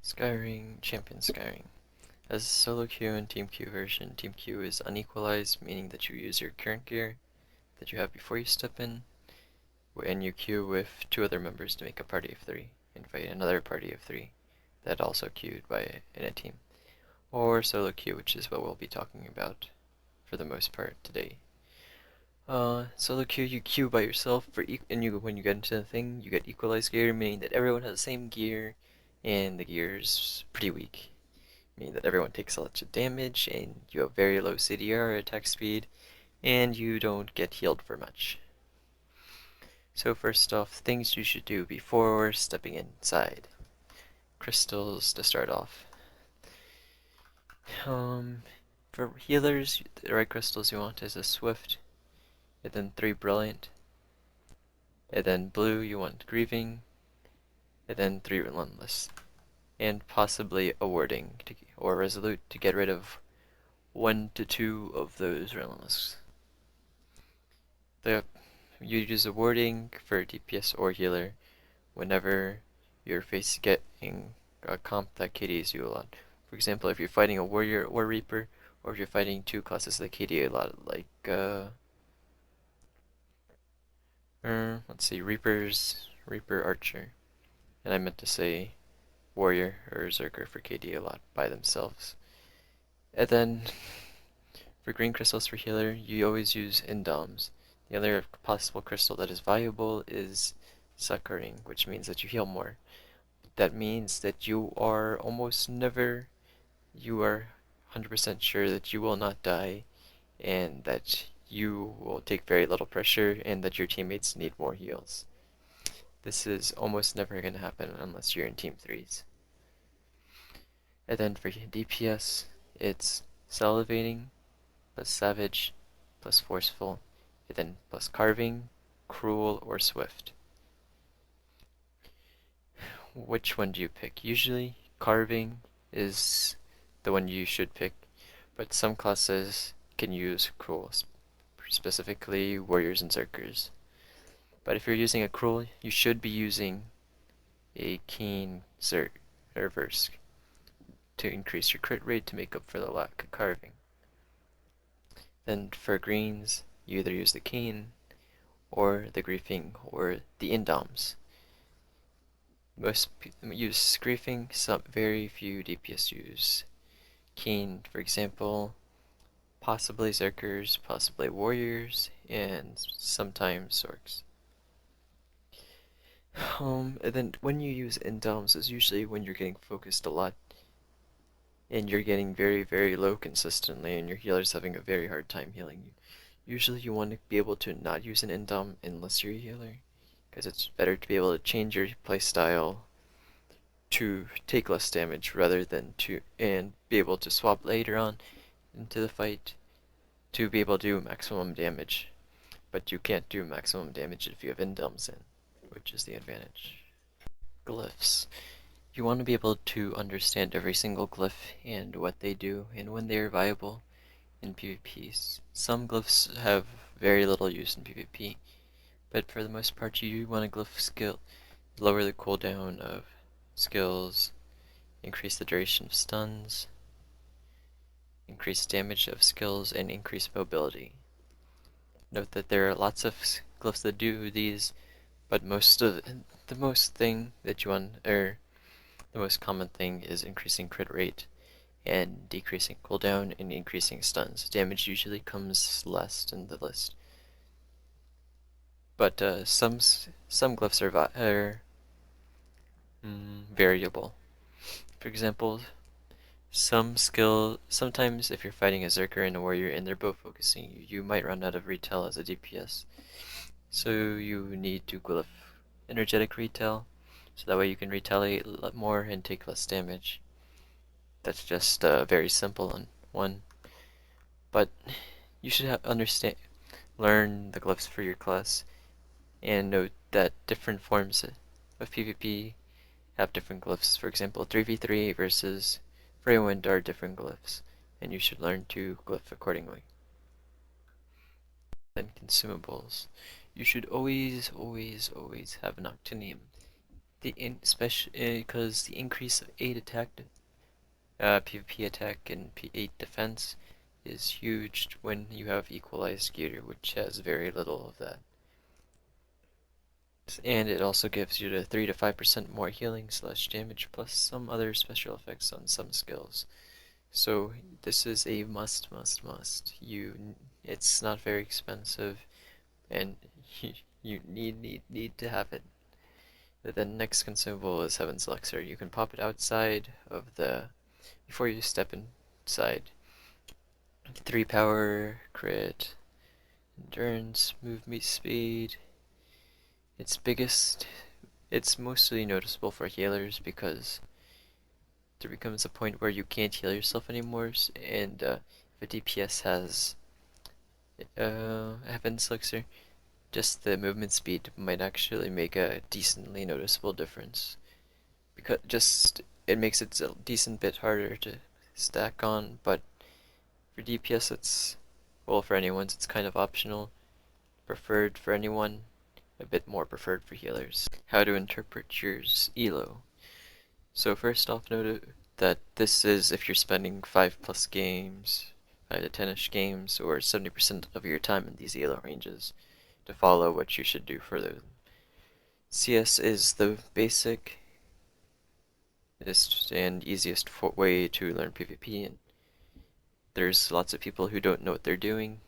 Skyring, Champion Skyring. As a solo queue and team queue version, team queue is unequalized, meaning that you use your current gear that you have before you step in, and you queue with two other members to make a party of three, and fight another party of three that also queued in a team. Or solo queue, which is what we'll be talking about for the most part today. Solo queue, you queue by yourself when you get into the thing, you get equalized gear, meaning that everyone has the same gear, and the gear's pretty weak, meaning that everyone takes a lot of damage, and you have very low CDR, attack speed, and you don't get healed for much. So first off, things you should do before stepping inside. Crystals to start off. For healers, the right crystals you want is a Swift, and then 3 Brilliant, and then blue you want Grieving, and then 3 Relentless, and possibly a Warding or Resolute to get rid of 1 to 2 of those Relentless. You use a Warding for DPS or healer whenever you're getting a comp that KDs you a lot. For example, if you're fighting a Warrior or Reaper, or if you're fighting two classes that KD a lot, like, let's see, Reaper Archer. And I meant to say Warrior or Berserker for KD a lot by themselves. And then, for green crystals for healer, you always use Indoms. The other possible crystal that is valuable is Skyring, which means that you heal more. That means that you are 100% sure that you will not die, and that you will take very little pressure, and that your teammates need more heals. This is almost never going to happen unless you're in team 3s. And then for DPS, it's Salivating, plus Savage, plus Forceful, and then plus Carving, Cruel, or Swift. Which one do you pick? Usually, Carving is the one you should pick, but some classes can use Cruel, specifically Warriors and Zerkers. But if you're using a Cruel, you should be using a Keen Zerk or Versk to increase your crit rate to make up for the lack of Carving. Then for greens, you either use the Keen or the Griefing or the Indoms. Most use Griefing, very few DPS use Keen, for example, possibly Zerkers, possibly Warriors, and sometimes Zorks. And then when you use Indoms is usually when you're getting focused a lot and you're getting very, very low consistently and your healer's having a very hard time healing you. Usually you want to be able to not use an Indom unless you're a healer, because it's better to be able to change your playstyle to take less damage rather than and be able to swap later on into the fight to be able to do maximum damage. But you can't do maximum damage if you have Indoms in, which is the advantage. Glyphs. You want to be able to understand every single glyph and what they do and when they are viable in PvP. Some glyphs have very little use in PvP, but for the most part you want a glyph skill, lower the cooldown of skills, increase the duration of stuns, increase damage of skills, and increase mobility. Note that there are lots of glyphs that do these, but the most common thing is increasing crit rate and decreasing cooldown and increasing stuns. Damage usually comes last in the list. But some glyphs are variable. For example, sometimes if you're fighting a Zerker and a Warrior and they're both focusing you, you might run out of retail as a DPS. So you need to glyph energetic retail, so that way you can retaliate a lot more and take less damage. That's just a very simple one. But you should learn the glyphs for your class, and note that different forms of PvP have different glyphs. For example, 3v3 versus Freywind are different glyphs, and you should learn to glyph accordingly. Then consumables. You should always have Noctinium. Because the increase of 8 attack, PvP attack and 8 defense is huge when you have equalized gear, which has very little of that. And it also gives you the 3 to 5% more healing slash damage plus some other special effects on some skills. So this is a must. It's not very expensive, and you need to have it. The next consumable is Heaven's Elixir. You can pop it outside of before you step inside. 3 power, crit, endurance, movement speed. It's mostly noticeable for healers because there becomes a point where you can't heal yourself anymore, and if a DPS has Heaven's Elixir, just the movement speed might actually make a decently noticeable difference. Because it makes it a decent bit harder to stack on, but for DPS well, for anyone's it's kind of optional, preferred for anyone, a bit more preferred for healers. How to interpret your elo. So first off, note that this is if you're spending 5+ games, 5 to 10ish games, or 70% of your time in these elo ranges to follow what you should do for those. CS is the basic and easiest way to learn PvP, and there's lots of people who don't know what they're doing,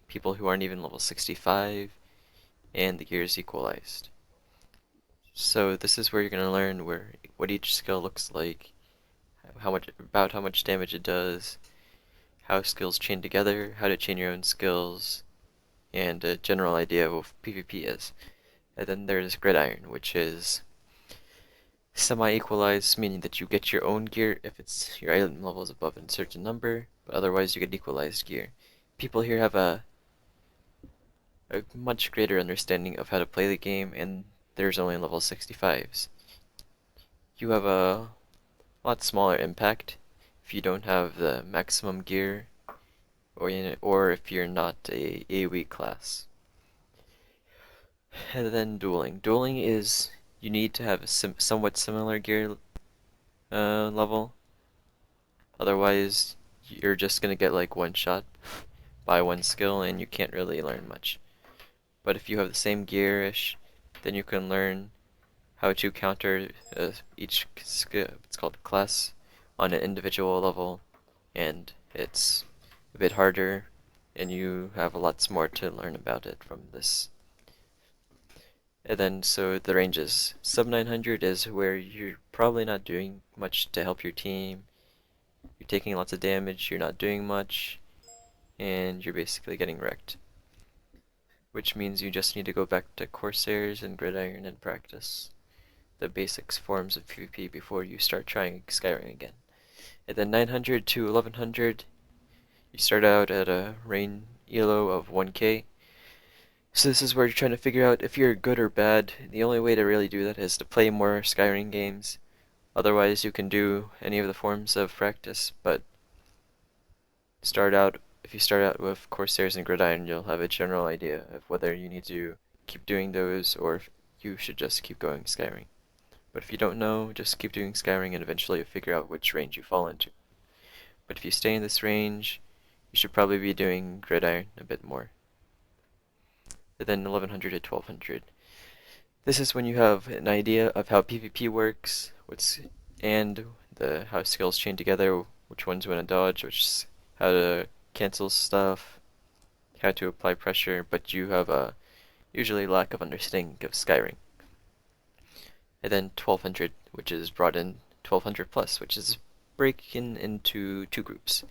people who aren't even level 65, and the gear is equalized. So this is where you're going to learn what each skill looks like, how much damage it does, how skills chain together, how to chain your own skills, and a general idea of what PvP is. And then there's Gridiron, which is semi-equalized, meaning that you get your own gear if your item level is above a certain number, but otherwise you get equalized gear. People here have a much greater understanding of how to play the game, and there's only level 65s. You have a lot smaller impact if you don't have the maximum gear, or if you're not a AoE class. And then dueling. Dueling is you need to have a somewhat similar gear level. Otherwise, you're just gonna get like one shot by one skill, and you can't really learn much. But if you have the same gear-ish, then you can learn how to counter each skill, it's called class, on an individual level, and it's a bit harder, and you have a lot more to learn about it from this. And then, so the ranges. Sub 900 is where you're probably not doing much to help your team. You're taking lots of damage, you're not doing much, and you're basically getting wrecked. Which means you just need to go back to Corsairs and Gridiron and practice the basics forms of PvP before you start trying Skyring again. And then 900 to 1100, you start out at a rain elo of 1k. So this is where you're trying to figure out if you're good or bad. The only way to really do that is to play more Skyring games. Otherwise you can do any of the forms of practice, but if you start out with Corsairs and Gridiron, you'll have a general idea of whether you need to keep doing those or if you should just keep going Skyring. But if you don't know, just keep doing Skyring and eventually you'll figure out which range you fall into. But if you stay in this range, you should probably be doing Gridiron a bit more. And then 1100 to 1200. This is when you have an idea of how PvP works, and how skills chain together, which ones you want to dodge, how to cancel stuff, how to apply pressure, but you have a usually lack of understanding of Skyring. And then 1200, which is brought in 1200 plus, which is breaking into two groups.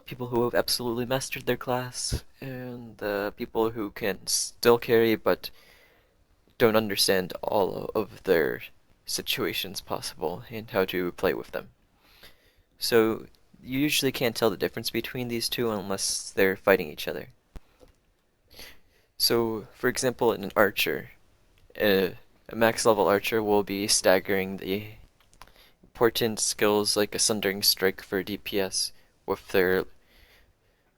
People who have absolutely mastered their class, and people who can still carry but don't understand all of their situations possible and how to play with them. So you usually can't tell the difference between these two unless they're fighting each other. So, for example, in an archer, a max level archer will be staggering the important skills like a Sundering Strike for DPS with their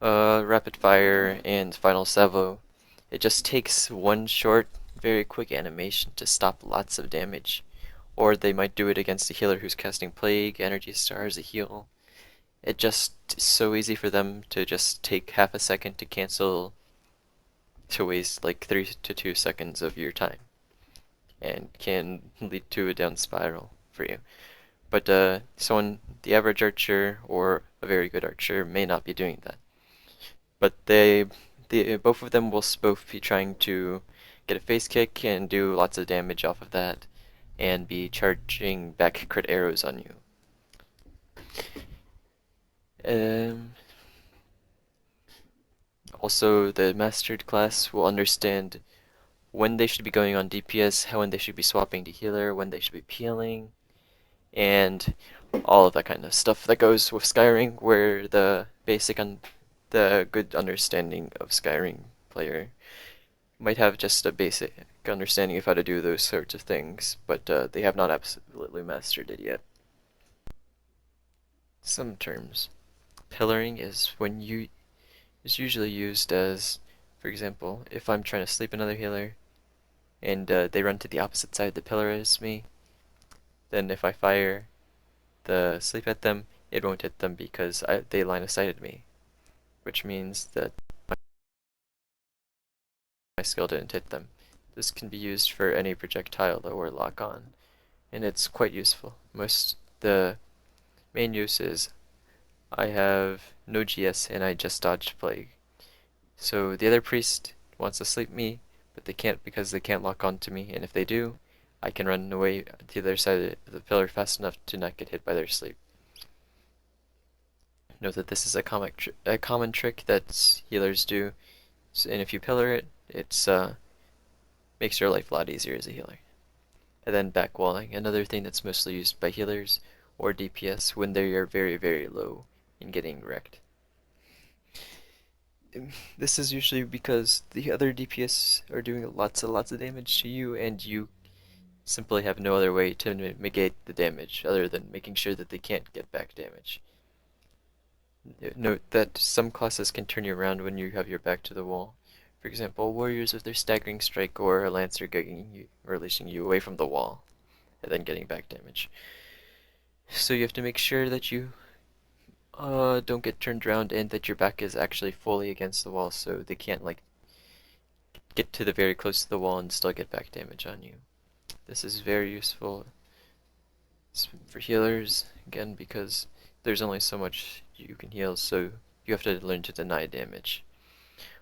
rapid fire and final salvo. It just takes one short, very quick animation to stop lots of damage, or they might do it against a healer who's casting Plague, Energy Stars, a heal. It just is so easy for them to just take half a second to cancel, to waste like 3 to 2 seconds of your time, and can lead to a down spiral for you. But the average archer or a very good archer may not be doing that. But both of them will both be trying to get a face kick and do lots of damage off of that, and be charging back crit arrows on you. Um, Also, the mastered class will understand when they should be going on DPS, when they should be swapping to healer, when they should be peeling, and all of that kind of stuff that goes with Skyring, where the good understanding of Skyring player might have just a basic understanding of how to do those sorts of things, but they have not absolutely mastered it yet. Some terms. Pillaring is usually used as, for example, if I'm trying to sleep another healer and they run to the opposite side of the pillar as me, then if I fire the sleep at them, it won't hit them because they line of sighted me, which means that my skill didn't hit them. This can be used for any projectile that we're lock on, and it's quite useful. The main use is I have no GS and I just dodged Plague. So the other priest wants to sleep me, but they can't because they can't lock onto me, and if they do, I can run away to the other side of the pillar fast enough to not get hit by their sleep. Note that this is a common trick that healers do, and if you pillar it, it's makes your life a lot easier as a healer. And then backwalling, another thing that's mostly used by healers or DPS when they are very, very low and getting wrecked. This is usually because the other DPS are doing lots of damage to you, and you simply have no other way to negate the damage other than making sure that they can't get back damage. Note that some classes can turn you around when you have your back to the wall. For example, warriors with their staggering strike or a lancer releasing you away from the wall and then getting back damage. So you have to make sure that you don't get turned around and that your back is actually fully against the wall, so they can't like get to the very close to the wall and still get back damage on you. This is very useful for healers, again, because there's only so much you can heal, so you have to learn to deny damage.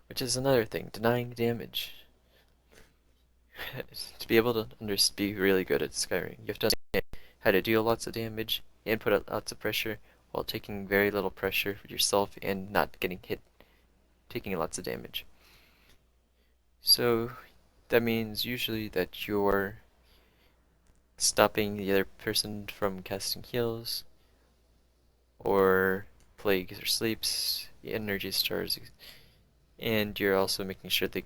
Which is another thing, denying damage. To be able to be really good at Skyring, you have to understand how to deal lots of damage and put out lots of pressure while taking very little pressure for yourself and not getting hit, taking lots of damage. So that means usually that you're stopping the other person from casting heals, or plagues or sleeps, energy stars, and you're also making sure they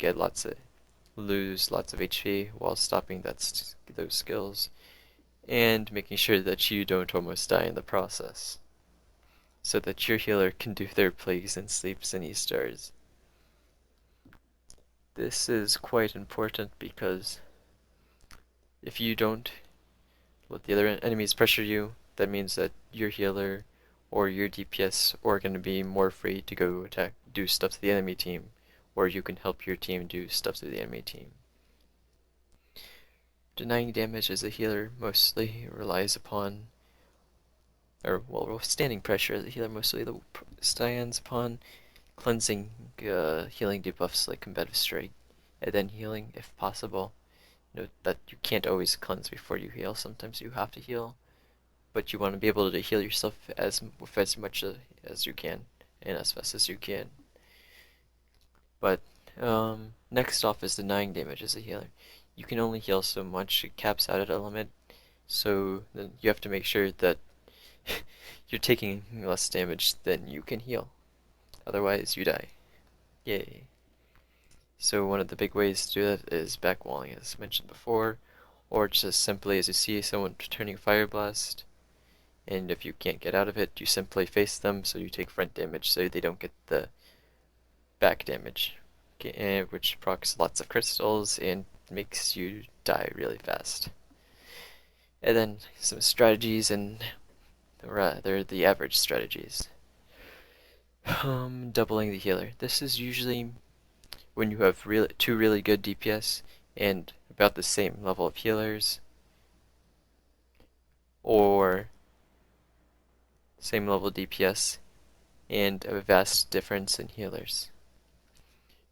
lose lots of HP while stopping those skills, and making sure that you don't almost die in the process, so that your healer can do their plagues and sleeps and E-stars. This is quite important because if you don't let the other enemies pressure you, that means that your healer or your DPS are going to be more free to go do stuff to the enemy team, or you can help your team do stuff to the enemy team. Denying damage as a healer mostly relies upon, withstanding pressure as a healer mostly stands upon cleansing healing debuffs like combative strike, and then healing if possible. Note that you can't always cleanse before you heal. Sometimes you have to heal, but you want to be able to heal yourself with as much as you can and as fast as you can. But next off is denying damage as a healer. You can only heal so much. It caps out at a limit, so then you have to make sure that you're taking less damage than you can heal. Otherwise, you die. Yay. So one of the big ways to do that is backwalling, as mentioned before, or just simply as you see someone turning Fire Blast, and if you can't get out of it, you simply face them so you take front damage so they don't get the back damage, which procs lots of crystals and makes you die really fast. And then some strategies, and they're the average strategies. Doubling the healer. This is usually when you have two really good DPS and about the same level of healers, or same level DPS and a vast difference in healers.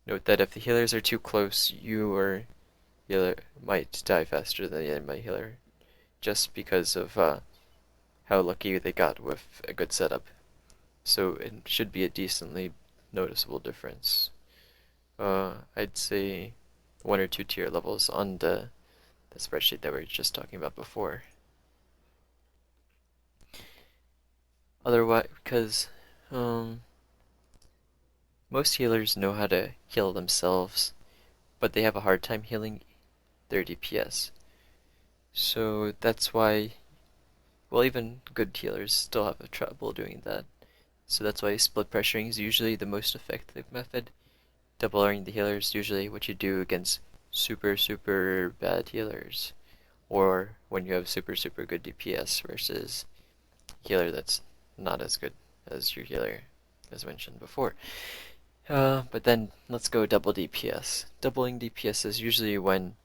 Note that if the healers are too close, your healer might die faster than the enemy healer, just because of how lucky they got with a good setup. So it should be a decently noticeable difference. I'd say 1 or 2 tier levels on the spreadsheet that we were just talking about before. Otherwise, because most healers know how to heal themselves, but they have a hard time healing their DPS. So that's why, well, even good healers still have trouble doing that. So that's why split pressuring is usually the most effective method. Doubling the healer is usually what you do against super bad healers, or when you have super good DPS versus healer that's not as good as your healer, as mentioned before. But then let's go double DPS. Doubling DPS is usually when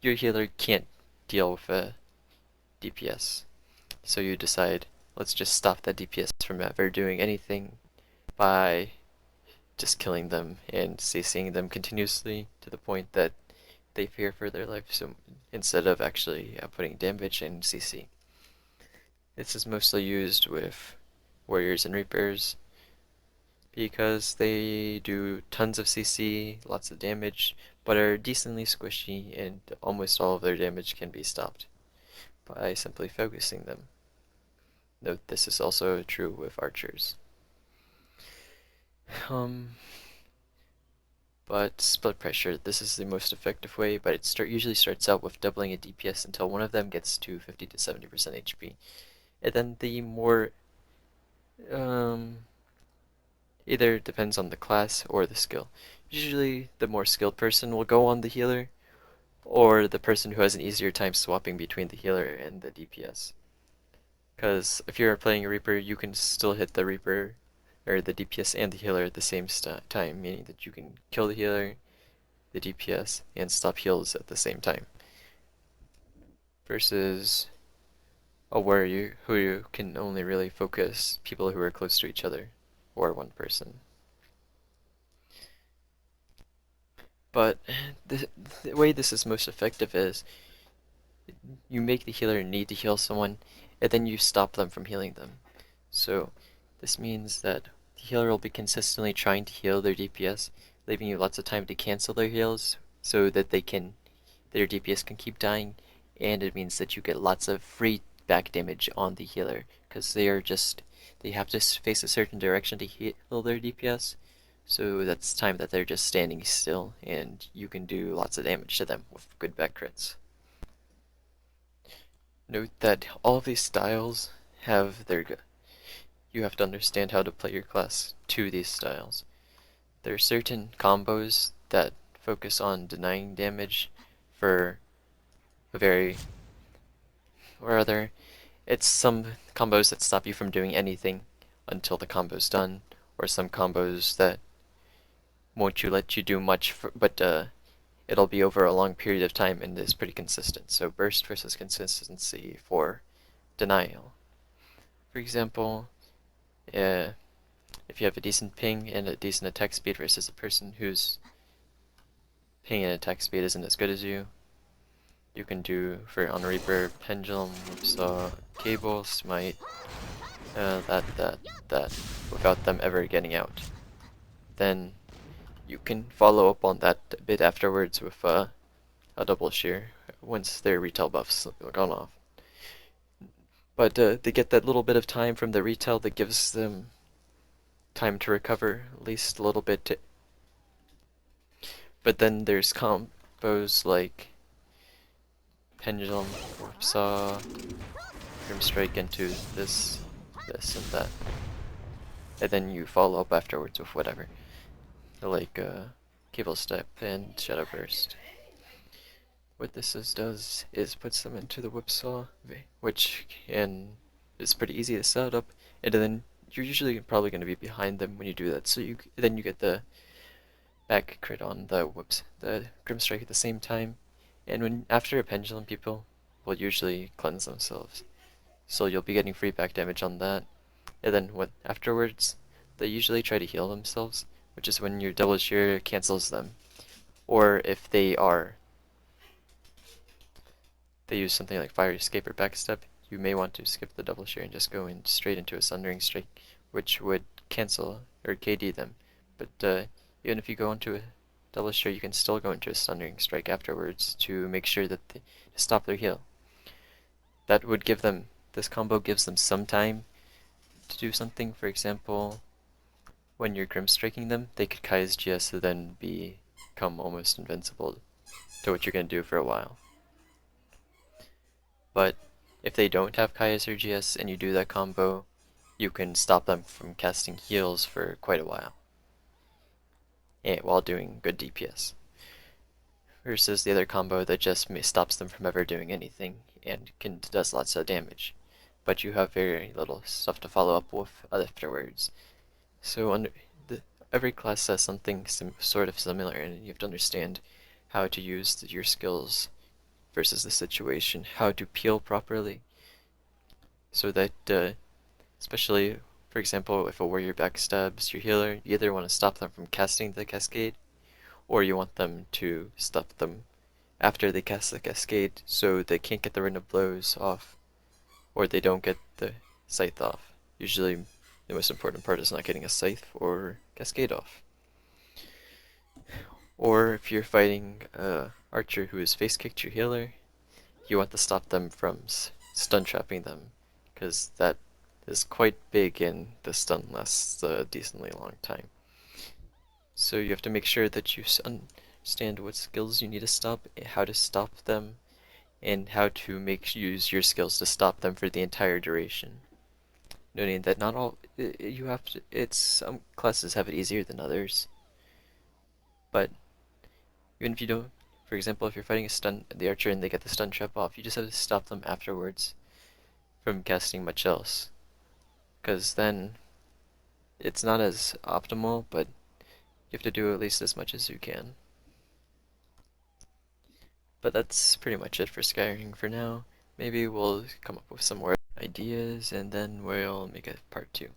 your healer can't deal with a DPS. So you decide, let's just stop that DPS from ever doing anything by just killing them and CCing them continuously to the point that they fear for their life, so instead of actually putting damage and CC. This is mostly used with warriors and reapers because they do tons of CC, lots of damage, but are decently squishy, and almost all of their damage can be stopped by simply focusing them. Note this is also true with archers. But split pressure, this is the most effective way, but it usually starts out with doubling a DPS until one of them gets to 50 to 70% HP. And then the more, either depends on the class or the skill. Usually the more skilled person will go on the healer, or the person who has an easier time swapping between the healer and the DPS. Because if you're playing a Reaper, you can still hit the Reaper, or the DPS and the healer at the same time, meaning that you can kill the healer, the DPS, and stop heals at the same time. Versus a warrior who you can only really focus people who are close to each other, or one person. But the way this is most effective is you make the healer need to heal someone, and then you stop them from healing them. So this means that the healer will be consistently trying to heal their DPS, leaving you lots of time to cancel their heals so that their DPS can keep dying, and it means that you get lots of free back damage on the healer because they have to face a certain direction to heal their DPS. So that's time that they're just standing still, and you can do lots of damage to them with good back crits. Note that all of these styles have you have to understand how to play your class to these styles. There are certain combos that focus on denying damage for a or other. It's some combos that stop you from doing anything until the combo's done, or some combos that won't let you do much, but it'll be over a long period of time and is pretty consistent. So burst versus consistency for denial. For example, if you have a decent ping and a decent attack speed versus a person whose ping and attack speed isn't as good as you can do on Reaper, Pendulum, Whipsaw, Cable, Smite, that, without them ever getting out. Then you can follow up on that a bit afterwards with a double shear once their retail buffs gone off. But they get that little bit of time from the retail that gives them time to recover at least a little bit. But then there's combos like Pendulum, Warpsaw, Grim Strike into this, and that. And then you follow up afterwards with whatever. Like Cable Step and Shadow Burst. what does is puts them into the whipsaw, which is pretty easy to set up, and then you're usually probably going to be behind them when you do that. So you get the back crit on the Grim Strike at the same time, and when after a pendulum, people will usually cleanse themselves, so you'll be getting free back damage on that. And then afterwards, they usually try to heal themselves, which is when your double shear cancels them, or if they use something like Fire Escape or Backstep, you may want to skip the double shear and just go in straight into a Sundering Strike, which would cancel or KD them. But even if you go into a double shear, you can still go into a Sundering Strike afterwards to make sure that to stop their heal. That would give them, this combo gives them some time to do something. For example, when you're Grim Striking them, they could Kai's GS and then become almost invincible to what you're going to do for a while. But if they don't have Kai's or GS and you do that combo, you can stop them from casting heals for quite a while, while doing good DPS. Versus the other combo that just stops them from ever doing anything and does lots of damage, but you have very little stuff to follow up with afterwards. So every class has something sort of similar, and you have to understand how to use your skills versus the situation, how to peel properly, so that especially, for example, if a warrior backstabs your healer, you either want to stop them from casting the cascade, or you want them to stop them after they cast the cascade so they can't get the Rain of Blows off, or they don't get the Scythe off. Usually the most important part is not getting a Scythe or cascade off. Or if you're fighting archer who has face kicked your healer, you want to stop them from stun trapping them, because that is quite big and the stun lasts a decently long time. So you have to make sure that you understand what skills you need to stop, how to stop them, and how to use your skills to stop them for the entire duration. Noting that not all you have to. It's some classes have it easier than others, but even if you don't, for example, if you're fighting the archer and they get the stun trap off, you just have to stop them afterwards from casting much else, because then it's not as optimal, but you have to do at least as much as you can. But that's pretty much it for Skyring for now. Maybe we'll come up with some more ideas and then we'll make a part 2.